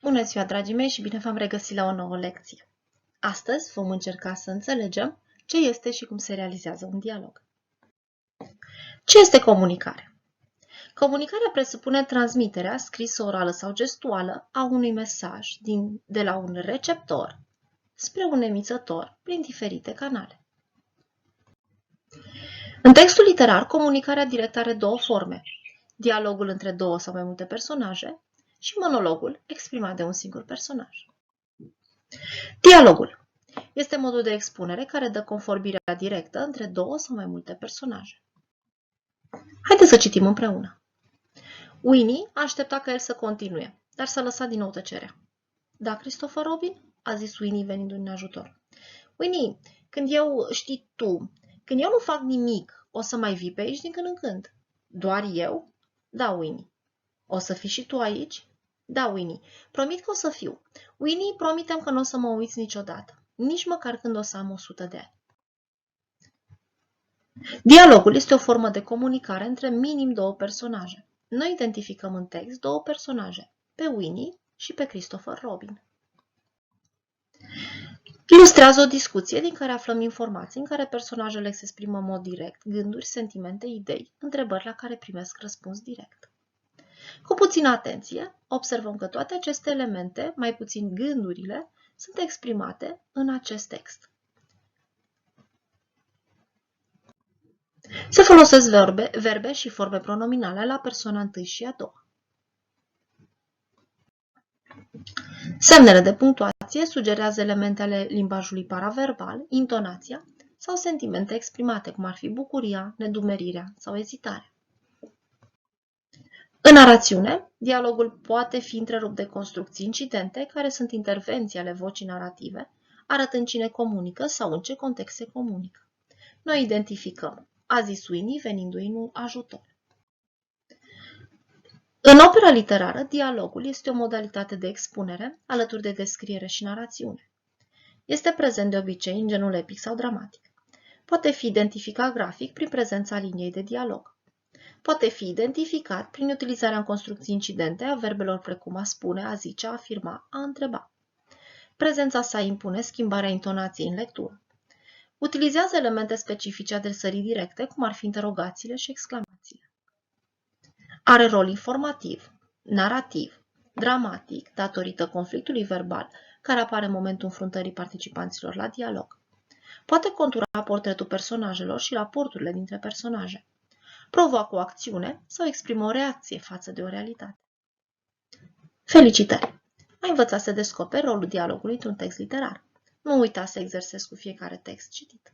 Bună ziua, dragii mei, și bine v-am regăsit la o nouă lecție. Astăzi vom încerca să înțelegem ce este și cum se realizează un dialog. Ce este comunicare? Comunicarea presupune transmiterea, scrisă, orală sau gestuală, a unui mesaj de la un receptor spre un emițător prin diferite canale. În textul literar, comunicarea directă are două forme: dialogul între două sau mai multe personaje și monologul exprimat de un singur personaj. Dialogul este modul de expunere care dă convorbirea directă între două sau mai multe personaje. Haideți să citim împreună. Winnie aștepta ca el să continue, dar s-a lăsat din nou tăcerea. Da, Christopher Robin? A zis Winnie venind în ajutor. Winnie, când eu nu fac nimic, o să mai vii pe aici din când în când. Doar eu? Da, Winnie. O să fii și tu aici? Da, Winnie. Promit că o să fiu. Winnie, promitem că nu o să mă uiți niciodată, nici măcar când o să am 100 de ani. Dialogul este o formă de comunicare între minim două personaje. Noi identificăm în text două personaje, pe Winnie și pe Christopher Robin. Ilustrează o discuție din care aflăm informații în care personajele se exprimă în mod direct gânduri, sentimente, idei, întrebări la care primesc răspuns direct. Cu puțină atenție, observăm că toate aceste elemente, mai puțin gândurile, sunt exprimate în acest text. Se folosesc verbe și forme pronominale la persoana întâi și a doua. Semnele de punctuație sugerează elemente ale limbajului paraverbal, intonația sau sentimente exprimate, cum ar fi bucuria, nedumerirea sau ezitarea. În narațiune, dialogul poate fi întrerupt de construcții incidente, care sunt intervenții ale vocii narrative, arătând cine comunică sau în ce context se comunică. Noi identificăm: a zis Winnie venindu-i în ajutor. În opera literară, dialogul este o modalitate de expunere, alături de descriere și narațiune. Este prezent de obicei în genul epic sau dramatic. Poate fi identificat grafic prin prezența liniei de dialog. Poate fi identificat prin utilizarea în construcții incidente a verbelor precum a spune, a zice, a afirma, a întreba. Prezența sa impune schimbarea intonației în lectură. Utilizează elemente specifice adresării directe, cum ar fi interogațiile și exclamațiile. Are rol informativ, narativ, dramatic, datorită conflictului verbal care apare în momentul înfruntării participanților la dialog. Poate contura portretul personajelor și raporturile dintre personaje. Provoacă o acțiune sau exprimă o reacție față de o realitate. Felicitări! Ai învățat să descoperi rolul dialogului într-un text literar. Nu uita să exersezi cu fiecare text citit.